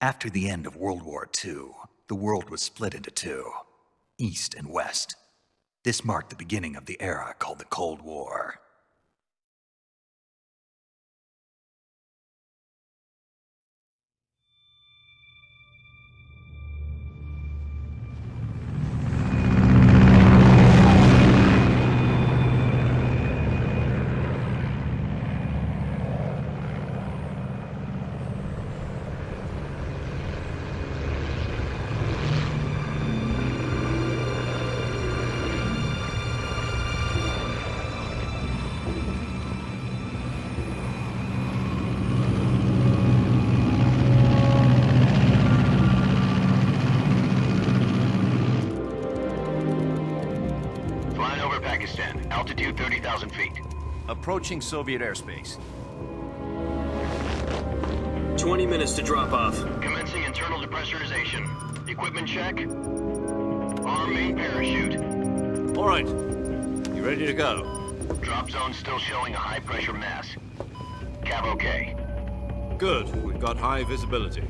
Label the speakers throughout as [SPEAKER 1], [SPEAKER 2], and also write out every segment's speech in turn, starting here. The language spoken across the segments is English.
[SPEAKER 1] After the end of World War II, the world was split into two, East and West. This marked the beginning of the era called the Cold War.
[SPEAKER 2] Altitude 30,000 feet.
[SPEAKER 3] Approaching Soviet airspace.
[SPEAKER 4] 20 minutes to drop off.
[SPEAKER 2] Commencing internal depressurization. Equipment check. Arm main parachute.
[SPEAKER 3] All right. You ready to go?
[SPEAKER 2] Drop zone still showing a high pressure mass. Cav okay.
[SPEAKER 3] Good. We've got high visibility.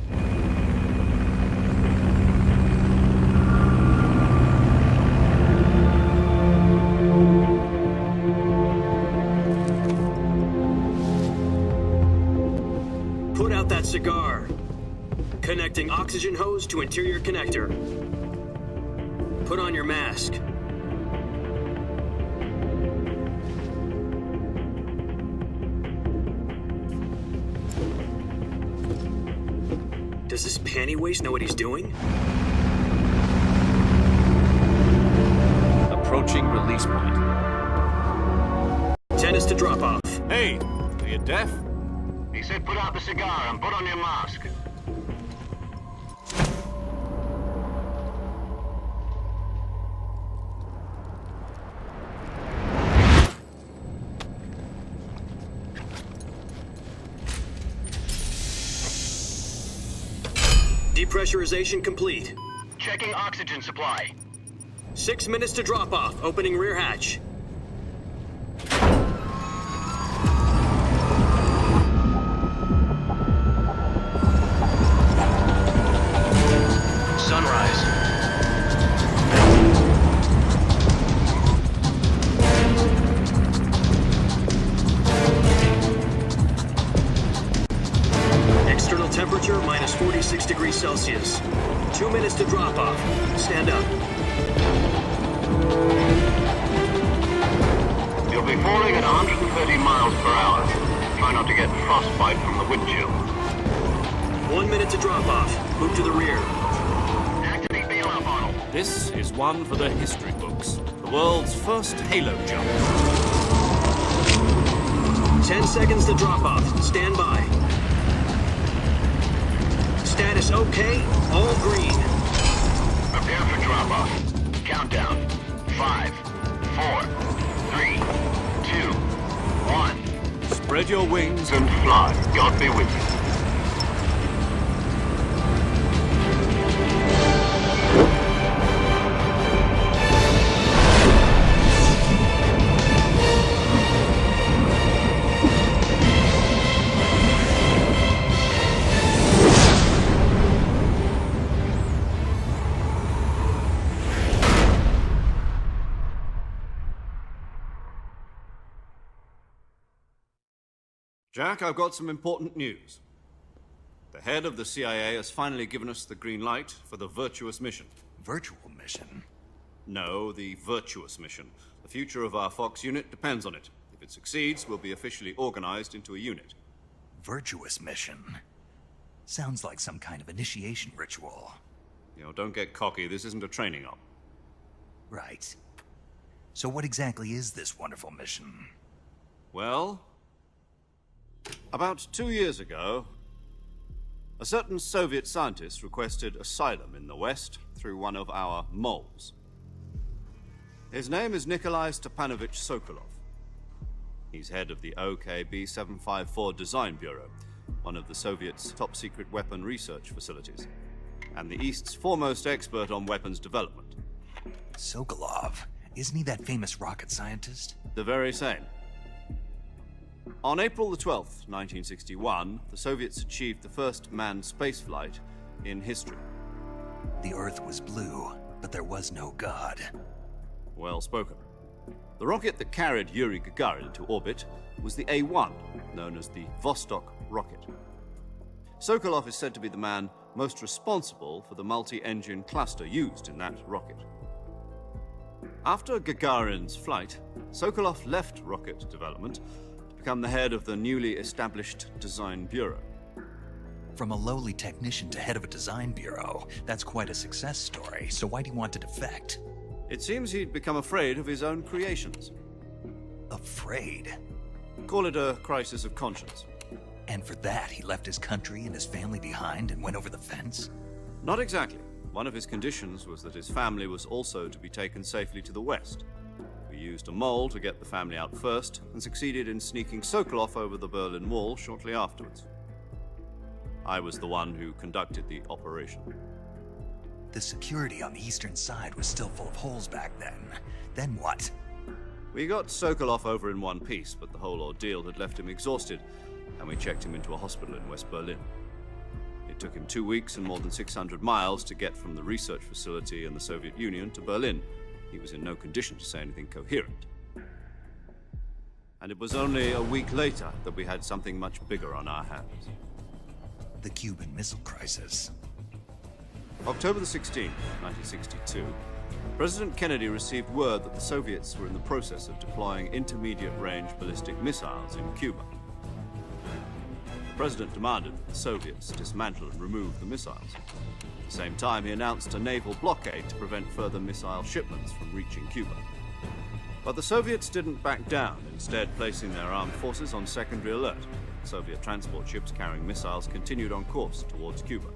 [SPEAKER 4] Put out that cigar. Connecting oxygen hose to interior connector. Put on your mask. Does this panty waste know what he's doing?
[SPEAKER 3] Approaching release point.
[SPEAKER 4] 10 is to drop off.
[SPEAKER 3] Hey, are you deaf?
[SPEAKER 2] He said put out the cigar and put on your mask.
[SPEAKER 4] Depressurization complete.
[SPEAKER 2] Checking oxygen supply.
[SPEAKER 4] 6 minutes to drop off. Opening rear hatch.
[SPEAKER 2] Sunrise.
[SPEAKER 4] External temperature minus 46 degrees Celsius. 2 minutes to drop off. Stand up.
[SPEAKER 2] You'll be falling at 130 miles per hour. Try not to get frostbite from the wind chill.
[SPEAKER 4] 1 minute to drop off. Move to the rear.
[SPEAKER 2] Activate bailout model.
[SPEAKER 3] This is one for the history books. The world's first halo jump.
[SPEAKER 4] 10 seconds to drop off. Stand by. Status okay. All green.
[SPEAKER 2] Prepare for drop-off. Countdown. 5, 4, 3, 2, 1.
[SPEAKER 3] Spread your wings
[SPEAKER 2] And fly. God be with you.
[SPEAKER 3] Jack, I've got some important news. The head of the CIA has finally given us the green light for the virtuous mission.
[SPEAKER 1] Virtual mission?
[SPEAKER 3] No, the virtuous mission. The future of our Fox unit depends on it. If it succeeds, we'll be officially organized into a unit.
[SPEAKER 1] Virtuous mission? Sounds like some kind of initiation ritual.
[SPEAKER 3] You know, don't get cocky. This isn't a training op.
[SPEAKER 1] Right. So what exactly is this wonderful mission?
[SPEAKER 3] Well, about 2 years ago, a certain Soviet scientist requested asylum in the West through one of our moles. His name is Nikolai Stepanovich Sokolov. He's head of the OKB 754 Design Bureau, one of the Soviets' top-secret weapon research facilities, and the East's foremost expert on weapons development.
[SPEAKER 1] Sokolov? Isn't he that famous rocket scientist?
[SPEAKER 3] The very same. On April the 12th, 1961, the Soviets achieved the first manned spaceflight in history.
[SPEAKER 1] The Earth was blue, but there was no God.
[SPEAKER 3] Well spoken. The rocket that carried Yuri Gagarin into orbit was the A-1, known as the Vostok rocket. Sokolov is said to be the man most responsible for the multi-engine cluster used in that rocket. After Gagarin's flight, Sokolov left rocket development to become the head of the newly established Design Bureau.
[SPEAKER 1] From a lowly technician to head of a design bureau, that's quite a success story, so why do you want to defect?
[SPEAKER 3] It seems he'd become afraid of his own creations.
[SPEAKER 1] Afraid?
[SPEAKER 3] Call it a crisis of conscience.
[SPEAKER 1] And for that, he left his country and his family behind and went over the fence?
[SPEAKER 3] Not exactly. One of his conditions was that his family was also to be taken safely to the west. We used a mole to get the family out first, and succeeded in sneaking Sokolov over the Berlin Wall shortly afterwards. I was the one who conducted the operation.
[SPEAKER 1] The security on the eastern side was still full of holes back then. Then what?
[SPEAKER 3] We got Sokolov over in one piece, but the whole ordeal had left him exhausted, and we checked him into a hospital in West Berlin. It took him 2 weeks and more than 600 miles to get from the research facility in the Soviet Union to Berlin. He was in no condition to say anything coherent. And it was only a week later that we had something much bigger on our hands.
[SPEAKER 1] The Cuban Missile Crisis.
[SPEAKER 3] October the 16th, 1962, President Kennedy received word that the Soviets were in the process of deploying intermediate-range ballistic missiles in Cuba. The President demanded that the Soviets dismantle and remove the missiles. At the same time, he announced a naval blockade to prevent further missile shipments from reaching Cuba. But the Soviets didn't back down, instead placing their armed forces on secondary alert. Soviet transport ships carrying missiles continued on course towards Cuba.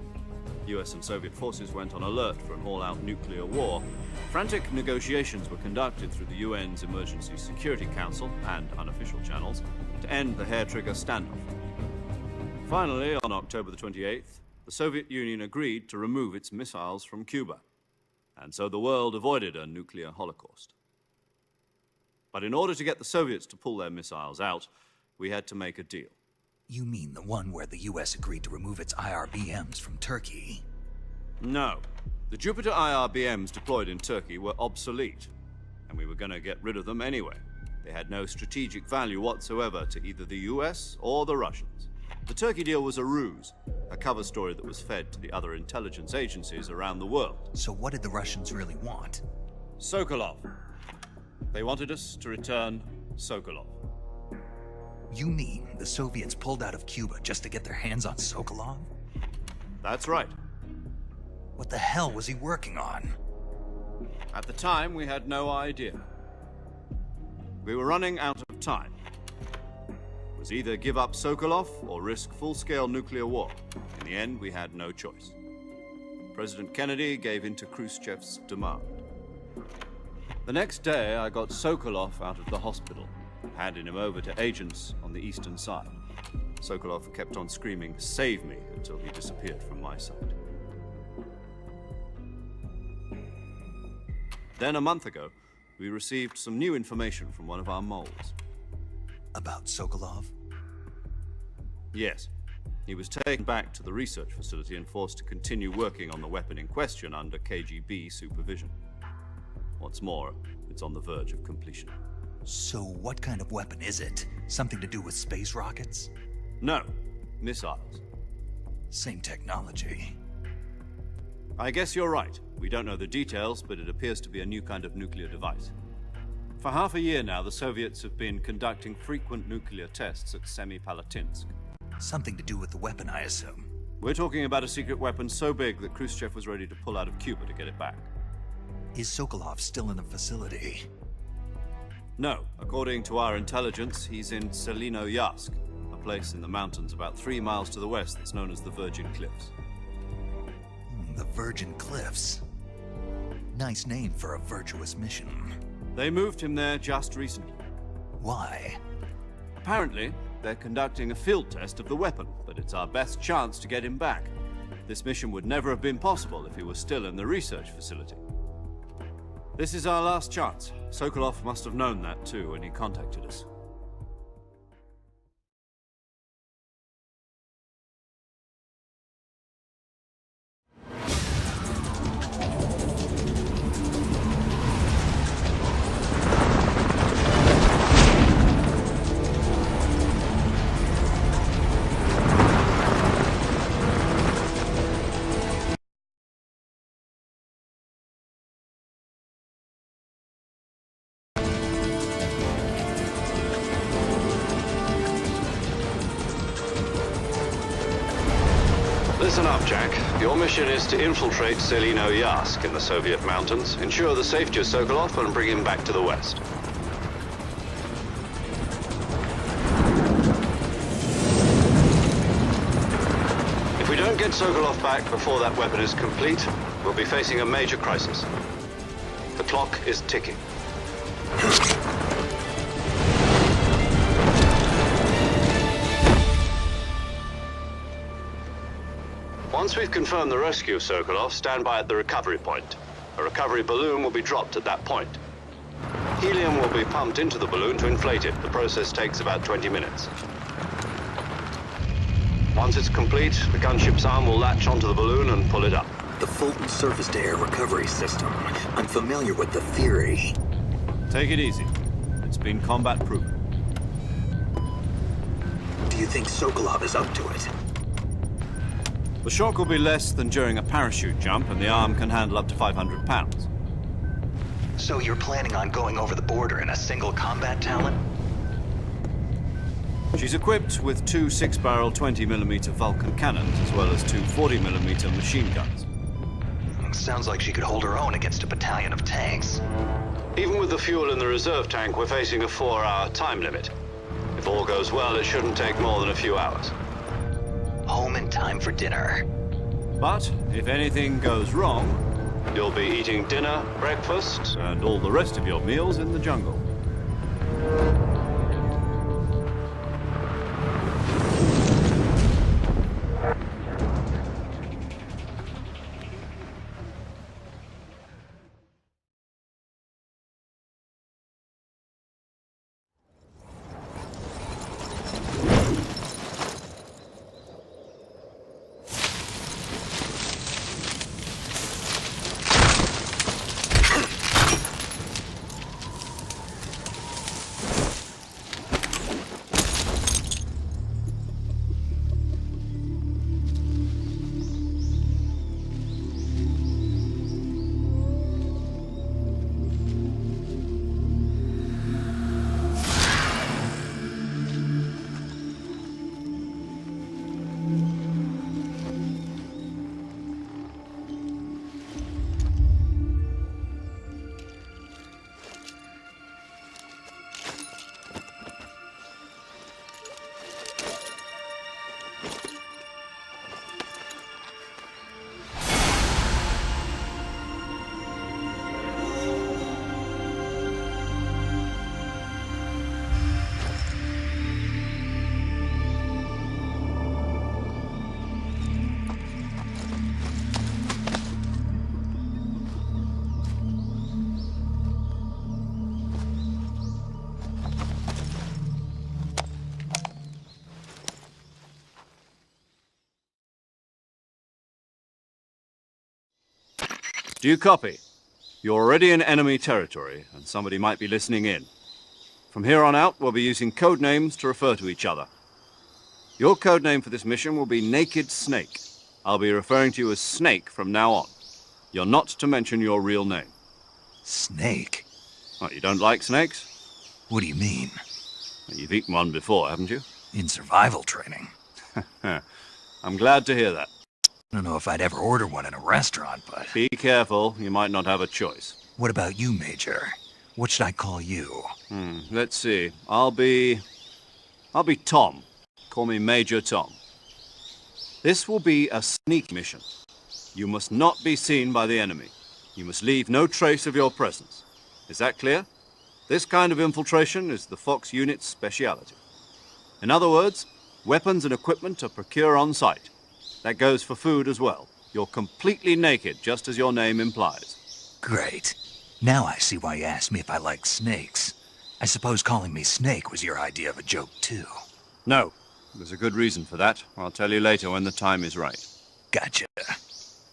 [SPEAKER 3] US and Soviet forces went on alert for an all-out nuclear war. Frantic negotiations were conducted through the UN's Emergency Security Council and unofficial channels to end the hair-trigger standoff. Finally, on October the 28th, the Soviet Union agreed to remove its missiles from Cuba. And so the world avoided a nuclear holocaust. But in order to get the Soviets to pull their missiles out, we had to make a deal.
[SPEAKER 1] You mean the one where the US agreed to remove its IRBMs from Turkey?
[SPEAKER 3] No. The Jupiter IRBMs deployed in Turkey were obsolete, and we were going to get rid of them anyway. They had no strategic value whatsoever to either the US or the Russians. The Turkey deal was a ruse, a cover story that was fed to the other intelligence agencies around the world.
[SPEAKER 1] So what did the Russians really want?
[SPEAKER 3] Sokolov. They wanted us to return Sokolov.
[SPEAKER 1] You mean the Soviets pulled out of Cuba just to get their hands on Sokolov?
[SPEAKER 3] That's right.
[SPEAKER 1] What the hell was he working on?
[SPEAKER 3] At the time, we had no idea. We were running out of time. It was either give up Sokolov or risk full-scale nuclear war. In the end, we had no choice. President Kennedy gave in to Khrushchev's demand. The next day, I got Sokolov out of the hospital, handing him over to agents on the eastern side. Sokolov kept on screaming, "Save me," until he disappeared from my sight. Then, a month ago, we received some new information from one of our moles.
[SPEAKER 1] About Sokolov?
[SPEAKER 3] Yes. He was taken back to the research facility and forced to continue working on the weapon in question under KGB supervision. What's more, it's on the verge of completion.
[SPEAKER 1] So what kind of weapon is it? Something to do with space rockets?
[SPEAKER 3] No, missiles.
[SPEAKER 1] Same technology.
[SPEAKER 3] I guess you're right. We don't know the details, but it appears to be a new kind of nuclear device. For half a year now, the Soviets have been conducting frequent nuclear tests at Semipalatinsk.
[SPEAKER 1] Something to do with the weapon, I assume.
[SPEAKER 3] We're talking about a secret weapon so big that Khrushchev was ready to pull out of Cuba to get it back.
[SPEAKER 1] Is Sokolov still in the facility?
[SPEAKER 3] No. According to our intelligence, he's in Selino-Yarsk, a place in the mountains about 3 miles to the west that's known as the Virgin Cliffs.
[SPEAKER 1] The Virgin Cliffs. Nice name for a virtuous mission.
[SPEAKER 3] They moved him there just recently.
[SPEAKER 1] Why?
[SPEAKER 3] Apparently, they're conducting a field test of the weapon, but it's our best chance to get him back. This mission would never have been possible if he was still in the research facility. This is our last chance. Sokolov must have known that too when he contacted us. Listen up, Jack. Your mission is to infiltrate Selino-Yask in the Soviet mountains, ensure the safety of Sokolov, and bring him back to the West. If we don't get Sokolov back before that weapon is complete, we'll be facing a major crisis. The clock is ticking. Once we've confirmed the rescue of Sokolov, stand by at the recovery point. A recovery balloon will be dropped at that point. Helium will be pumped into the balloon to inflate it. The process takes about 20 minutes. Once it's complete, the gunship's arm will latch onto the balloon and pull it up.
[SPEAKER 4] The Fulton surface-to-air recovery system. I'm familiar with the theory.
[SPEAKER 3] Take it easy. It's been combat-proven.
[SPEAKER 4] Do you think Sokolov is up to it?
[SPEAKER 3] The shock will be less than during a parachute jump, and the arm can handle up to 500 pounds.
[SPEAKER 1] So you're planning on going over the border in a single combat talon?
[SPEAKER 3] She's equipped with two 6-barrel 20mm Vulcan cannons, as well as two 40mm machine guns.
[SPEAKER 1] Sounds like she could hold her own against a battalion of tanks.
[SPEAKER 3] Even with the fuel in the reserve tank, we're facing a 4-hour time limit. If all goes well, it shouldn't take more than a few hours.
[SPEAKER 1] Home in time for dinner.
[SPEAKER 3] But if anything goes wrong, you'll be eating dinner, breakfast, and all the rest of your meals in the jungle. Do you copy? You're already in enemy territory, and somebody might be listening in. From here on out, we'll be using code names to refer to each other. Your code name for this mission will be Naked Snake. I'll be referring to you as Snake from now on. You're not to mention your real name.
[SPEAKER 1] Snake?
[SPEAKER 3] What, you don't like snakes?
[SPEAKER 1] What do you mean?
[SPEAKER 3] You've eaten one before, haven't you?
[SPEAKER 1] In survival training.
[SPEAKER 3] I'm glad to hear that.
[SPEAKER 1] I don't know if I'd ever order one in a restaurant, but...
[SPEAKER 3] Be careful, you might not have a choice.
[SPEAKER 1] What about you, Major? What should I call you?
[SPEAKER 3] Let's see. I'll be Tom. Call me Major Tom. This will be a sneak mission. You must not be seen by the enemy. You must leave no trace of your presence. Is that clear? This kind of infiltration is the Fox unit's speciality. In other words, weapons and equipment are procured on site. That goes for food as well. You're completely naked, just as your name implies.
[SPEAKER 1] Great. Now I see why you asked me if I liked snakes. I suppose calling me Snake was your idea of a joke, too.
[SPEAKER 3] No. There's a good reason for that. I'll tell you later when the time is right.
[SPEAKER 1] Gotcha.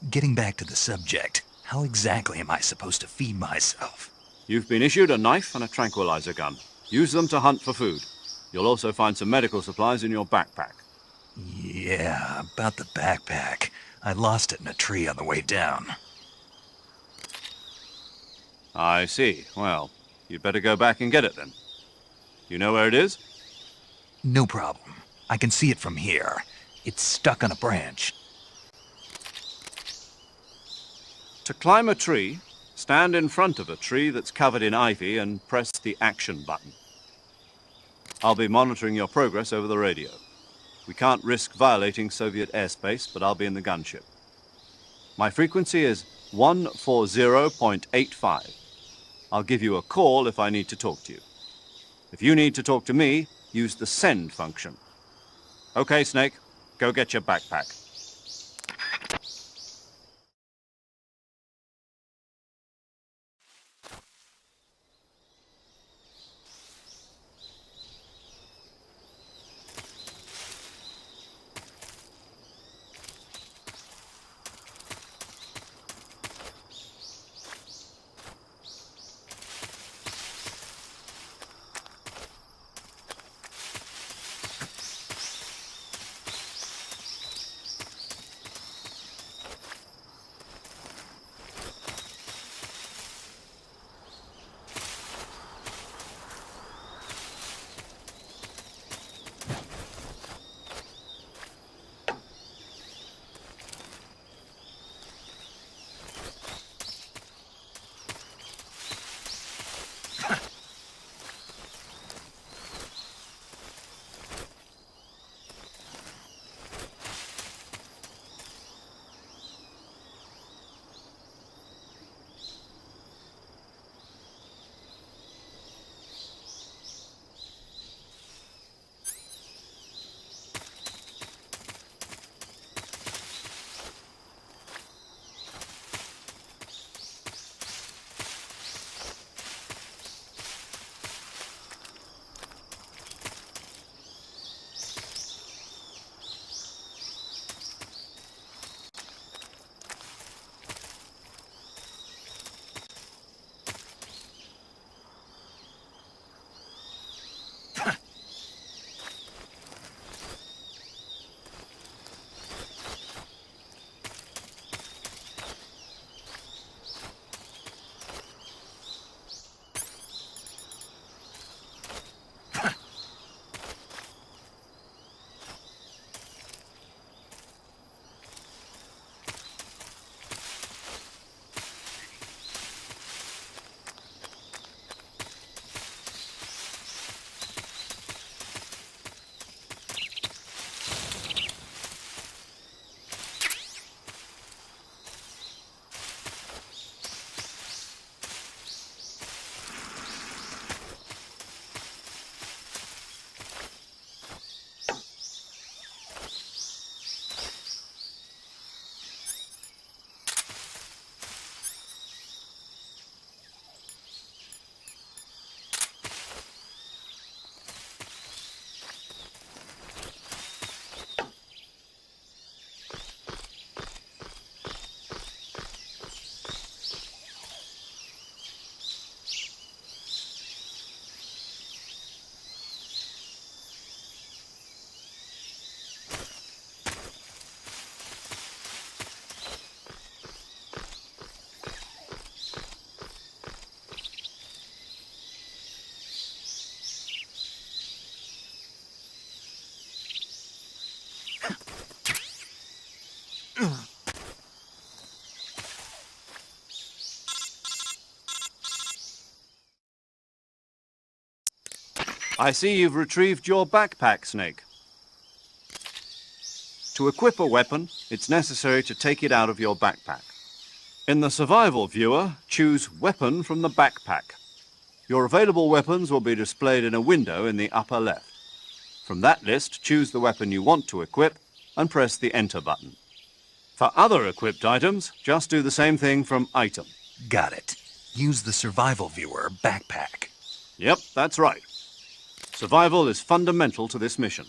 [SPEAKER 1] Getting back to the subject, how exactly am I supposed to feed myself?
[SPEAKER 3] You've been issued a knife and a tranquilizer gun. Use them to hunt for food. You'll also find some medical supplies in your backpack.
[SPEAKER 1] Yeah, about the backpack. I lost it in a tree on the way down.
[SPEAKER 3] I see. Well, you'd better go back and get it then. You know where it is?
[SPEAKER 1] No problem. I can see it from here. It's stuck on a branch.
[SPEAKER 3] To climb a tree, stand in front of a tree that's covered in ivy and press the action button. I'll be monitoring your progress over the radio. We can't risk violating Soviet airspace, but I'll be in the gunship. My frequency is 140.85. I'll give you a call if I need to talk to you. If you need to talk to me, use the send function. Okay, Snake, go get your backpack. I see you've retrieved your backpack, Snake. To equip a weapon, it's necessary to take it out of your backpack. In the survival viewer, choose Weapon from the backpack. Your available weapons will be displayed in a window in the upper left. From that list, choose the weapon you want to equip and press the Enter button. For other equipped items, just do the same thing from Item.
[SPEAKER 1] Got it. Use the survival viewer backpack.
[SPEAKER 3] Yep, that's right. Survival is fundamental to this mission.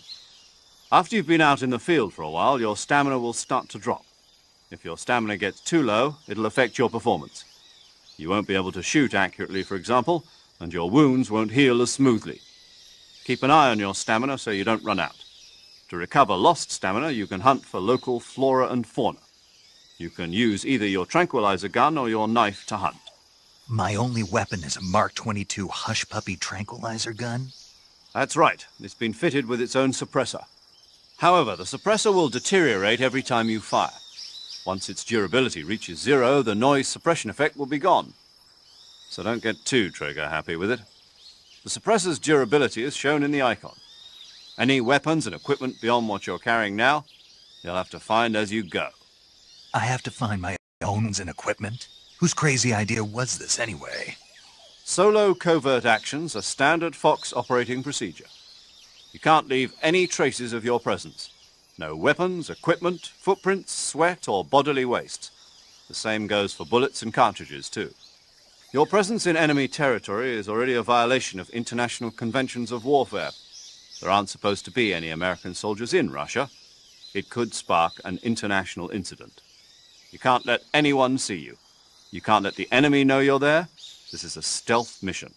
[SPEAKER 3] After you've been out in the field for a while, your stamina will start to drop. If your stamina gets too low, it'll affect your performance. You won't be able to shoot accurately, for example, and your wounds won't heal as smoothly. Keep an eye on your stamina so you don't run out. To recover lost stamina, you can hunt for local flora and fauna. You can use either your tranquilizer gun or your knife to hunt.
[SPEAKER 1] My only weapon is a Mark 22 Hush Puppy tranquilizer gun?
[SPEAKER 3] That's right. It's been fitted with its own suppressor. However, the suppressor will deteriorate every time you fire. Once its durability reaches 0, the noise suppression effect will be gone. So don't get too trigger-happy with it. The suppressor's durability is shown in the icon. Any weapons and equipment beyond what you're carrying now, you'll have to find as you go.
[SPEAKER 1] I have to find my own and equipment? Whose crazy idea was this anyway?
[SPEAKER 3] Solo covert actions are standard Fox operating procedure. You can't leave any traces of your presence. No weapons, equipment, footprints, sweat, or bodily waste. The same goes for bullets and cartridges, too. Your presence in enemy territory is already a violation of international conventions of warfare. There aren't supposed to be any American soldiers in Russia. It could spark an international incident. You can't let anyone see you. You can't let the enemy know you're there. This is a stealth mission.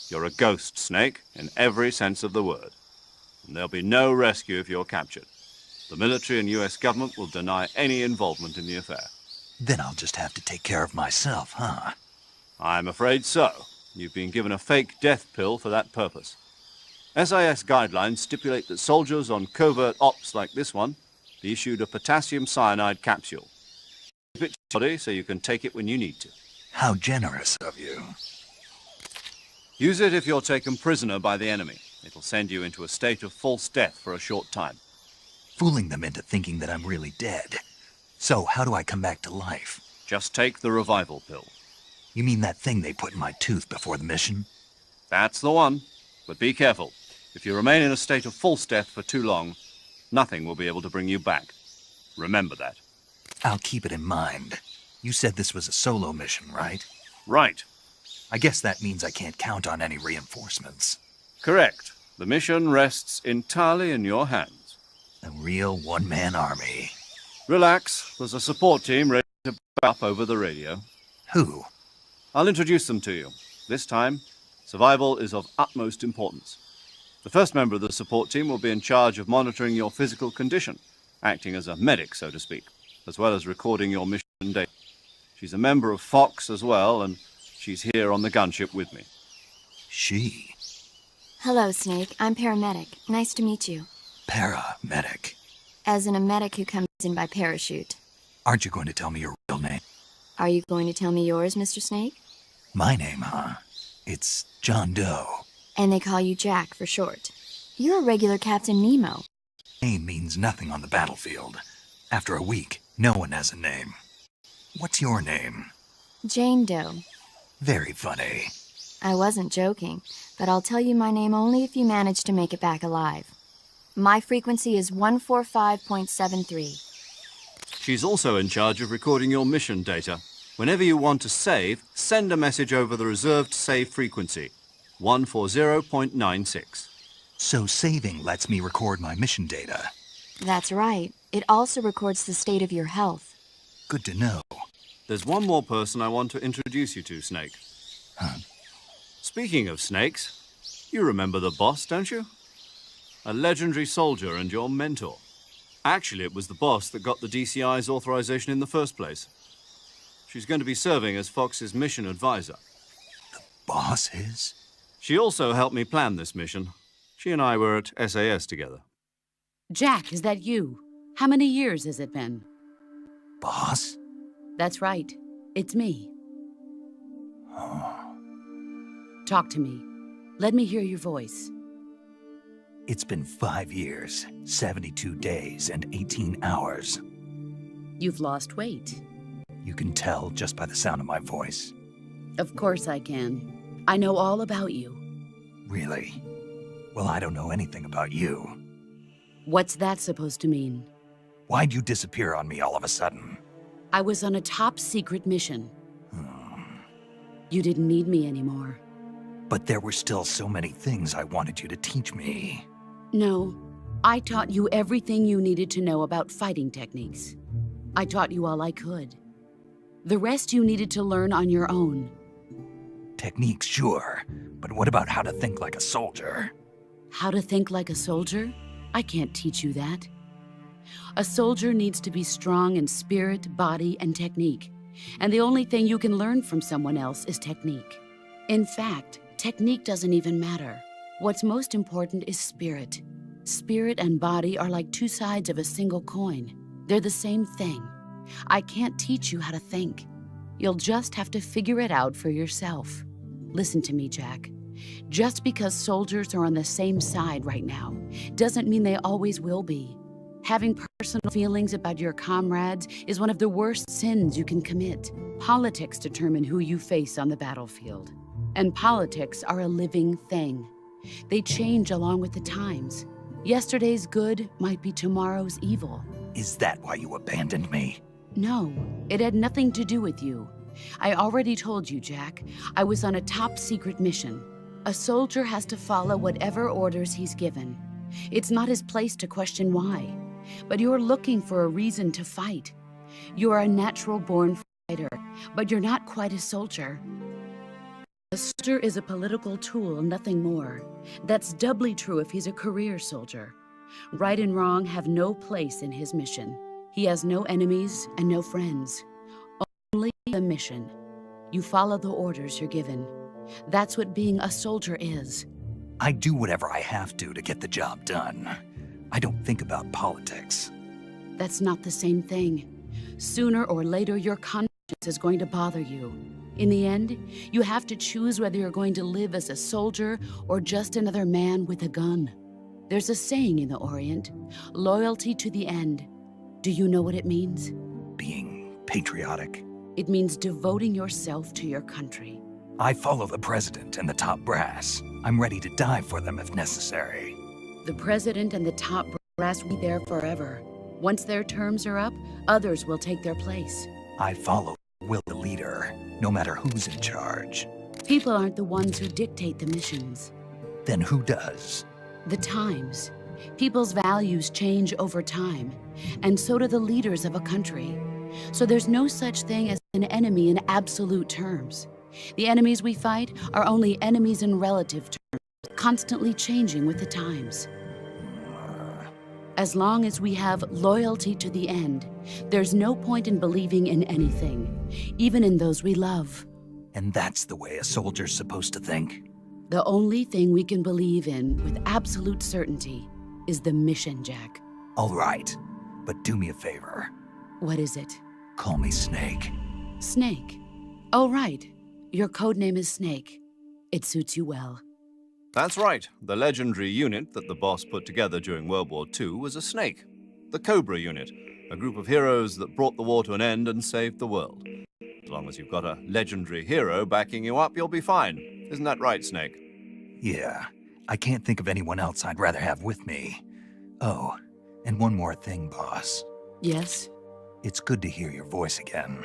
[SPEAKER 3] You're a ghost, Snake, in every sense of the word. And there'll be no rescue if you're captured. The military and US government will deny any involvement in the affair.
[SPEAKER 1] Then I'll just have to take care of myself, huh?
[SPEAKER 3] I'm afraid so. You've been given a fake death pill for that purpose. SIS guidelines stipulate that soldiers on covert ops like this one be issued a potassium cyanide capsule. Keep it in your body so you can take it when you need to.
[SPEAKER 1] How generous of you.
[SPEAKER 3] Use it if you're taken prisoner by the enemy. It'll send you into a state of false death for a short time.
[SPEAKER 1] Fooling them into thinking that I'm really dead. So, how do I come back to life?
[SPEAKER 3] Just take the revival pill.
[SPEAKER 1] You mean that thing they put in my tooth before the mission?
[SPEAKER 3] That's the one. But be careful. If you remain in a state of false death for too long, nothing will be able to bring you back. Remember that.
[SPEAKER 1] I'll keep it in mind. You said this was a solo mission, right?
[SPEAKER 3] Right.
[SPEAKER 1] I guess that means I can't count on any reinforcements.
[SPEAKER 3] Correct. The mission rests entirely in your hands.
[SPEAKER 1] A real one-man army.
[SPEAKER 3] Relax. There's a support team ready to back up over the radio.
[SPEAKER 1] Who?
[SPEAKER 3] I'll introduce them to you. This time, survival is of utmost importance. The first member of the support team will be in charge of monitoring your physical condition, acting as a medic, so to speak, as well as recording your mission data. She's a member of Fox as well, and she's here on the gunship with me.
[SPEAKER 1] She?
[SPEAKER 5] Hello, Snake. I'm paramedic. Nice to meet you.
[SPEAKER 1] Paramedic.
[SPEAKER 5] As in a medic who comes in by parachute.
[SPEAKER 1] Aren't you going to tell me your real name?
[SPEAKER 5] Are you going to tell me yours, Mr. Snake?
[SPEAKER 1] My name, huh? It's John Doe.
[SPEAKER 5] And they call you Jack for short. You're a regular Captain Nemo.
[SPEAKER 1] Name means nothing on the battlefield. After a week, no one has a name. What's your name?
[SPEAKER 5] Jane Doe.
[SPEAKER 1] Very funny.
[SPEAKER 5] I wasn't joking, but I'll tell you my name only if you manage to make it back alive. My frequency is 145.73.
[SPEAKER 3] She's also in charge of recording your mission data. Whenever you want to save, send a message over the reserved save frequency, 140.96.
[SPEAKER 1] So saving lets me record my mission data.
[SPEAKER 5] That's right. It also records the state of your health.
[SPEAKER 1] Good to know.
[SPEAKER 3] There's one more person I want to introduce you to, Snake.
[SPEAKER 1] Huh?
[SPEAKER 3] Speaking of snakes, you remember the boss, don't you? A legendary soldier and your mentor. Actually, it was the boss that got the DCI's authorization in the first place. She's going to be serving as Fox's mission advisor.
[SPEAKER 1] Boss is?
[SPEAKER 3] She also helped me plan this mission. She and I were at SAS together.
[SPEAKER 6] Jack, is that you? How many years has it been?
[SPEAKER 1] Boss?
[SPEAKER 6] That's right. It's me. Talk to me. Let me hear your voice.
[SPEAKER 1] It's been 5 years, 72 days, and 18 hours.
[SPEAKER 6] You've lost weight.
[SPEAKER 1] You can tell just by the sound of my voice.
[SPEAKER 6] Of course I can. I know all about you.
[SPEAKER 1] Really? Well, I don't know anything about you.
[SPEAKER 6] What's that supposed to mean?
[SPEAKER 1] Why'd you disappear on me all of a sudden?
[SPEAKER 6] I was on a top-secret mission. You didn't need me anymore.
[SPEAKER 1] But there were still so many things I wanted you to teach me.
[SPEAKER 6] No, I taught you everything you needed to know about fighting techniques. I taught you all I could. The rest you needed to learn on your own.
[SPEAKER 1] Techniques, sure. But what about how to think like a soldier?
[SPEAKER 6] How to think like a soldier? I can't teach you that. A soldier needs to be strong in spirit, body, and technique. And the only thing you can learn from someone else is technique. In fact, technique doesn't even matter. What's most important is spirit. Spirit and body are like two sides of a single coin. They're the same thing. I can't teach you how to think. You'll just have to figure it out for yourself. Listen to me, Jack. Just because soldiers are on the same side right now doesn't mean they always will be. Having personal feelings about your comrades is one of the worst sins you can commit. Politics determine who you face on the battlefield. And politics are a living thing. They change along with the times. Yesterday's good might be tomorrow's evil.
[SPEAKER 1] Is that why you abandoned me?
[SPEAKER 6] No, it had nothing to do with you. I already told you, Jack. I was on a top-secret mission. A soldier has to follow whatever orders he's given. It's not his place to question why. But you're looking for a reason to fight. You are a natural-born fighter, but you're not quite a soldier. A soldier is a political tool, nothing more. That's doubly true if he's a career soldier. Right and wrong have no place in his mission. He has no enemies and no friends. Only the mission. You follow the orders you're given. That's what being a soldier is.
[SPEAKER 1] I do whatever I have to get the job done. I don't think about politics.
[SPEAKER 6] That's not the same thing. Sooner or later, your conscience is going to bother you. In the end, you have to choose whether you're going to live as a soldier or just another man with a gun. There's a saying in the Orient, loyalty to the end. Do you know what it means?
[SPEAKER 1] Being patriotic.
[SPEAKER 6] It means devoting yourself to your country.
[SPEAKER 1] I follow the president and the top brass. I'm ready to die for them if necessary.
[SPEAKER 6] The president and the top brass will be there forever. Once their terms are up, others will take their place.
[SPEAKER 1] I follow the will of the leader, no matter who's in charge.
[SPEAKER 6] People aren't the ones who dictate the missions.
[SPEAKER 1] Then who does?
[SPEAKER 6] The times. People's values change over time, and so do the leaders of a country. So there's no such thing as an enemy in absolute terms. The enemies we fight are only enemies in relative terms, constantly changing with the times. As long as we have loyalty to the end, there's no point in believing in anything, even in those we love.
[SPEAKER 1] And that's the way a soldier's supposed to think?
[SPEAKER 6] The only thing we can believe in with absolute certainty is the mission, Jack.
[SPEAKER 1] All right, but do me a favor.
[SPEAKER 6] What is it?
[SPEAKER 1] Call me Snake.
[SPEAKER 6] Snake. Oh, right. Your codename is Snake. It suits you well.
[SPEAKER 3] That's right. The legendary unit that the boss put together during World War II was a snake. The Cobra unit, a group of heroes that brought the war to an end and saved the world. As long as you've got a legendary hero backing you up, you'll be fine. Isn't that right, Snake?
[SPEAKER 1] Yeah, I can't think of anyone else I'd rather have with me. Oh, and one more thing, boss.
[SPEAKER 6] Yes?
[SPEAKER 1] It's good to hear your voice again.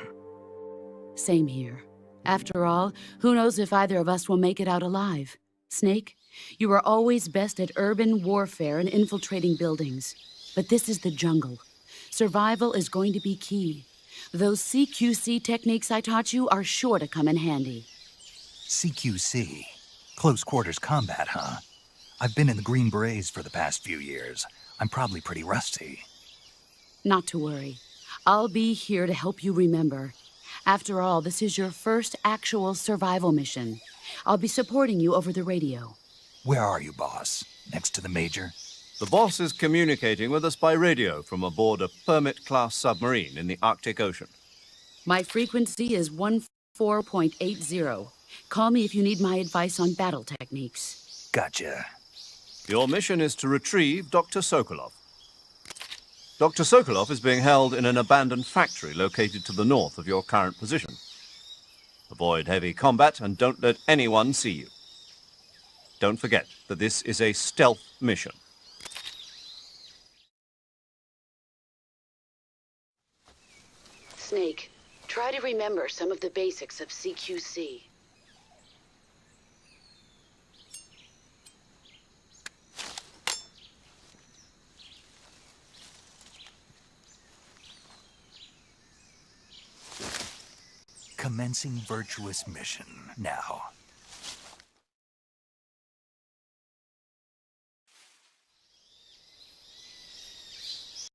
[SPEAKER 6] Same here. After all, who knows if either of us will make it out alive? Snake, you are always best at urban warfare and infiltrating buildings. But this is the jungle. Survival is going to be key. Those CQC techniques I taught you are sure to come in handy.
[SPEAKER 1] CQC? Close quarters combat, huh? I've been in the Green Berets for the past few years. I'm probably pretty rusty.
[SPEAKER 6] Not to worry. I'll be here to help you remember. After all, this is your first actual survival mission. I'll be supporting you over the radio.
[SPEAKER 1] Where are you, boss? Next to the Major?
[SPEAKER 3] The boss is communicating with us by radio from aboard a Permit-class submarine in the Arctic Ocean.
[SPEAKER 6] My frequency is 14.80. Call me if you need my advice on battle techniques.
[SPEAKER 1] Gotcha.
[SPEAKER 3] Your mission is to retrieve Dr. Sokolov. Dr. Sokolov is being held in an abandoned factory located to the north of your current position. Avoid heavy combat and don't let anyone see you. Don't forget that this is a stealth mission.
[SPEAKER 6] Snake, try to remember some of the basics of CQC.
[SPEAKER 1] Commencing virtuous mission now.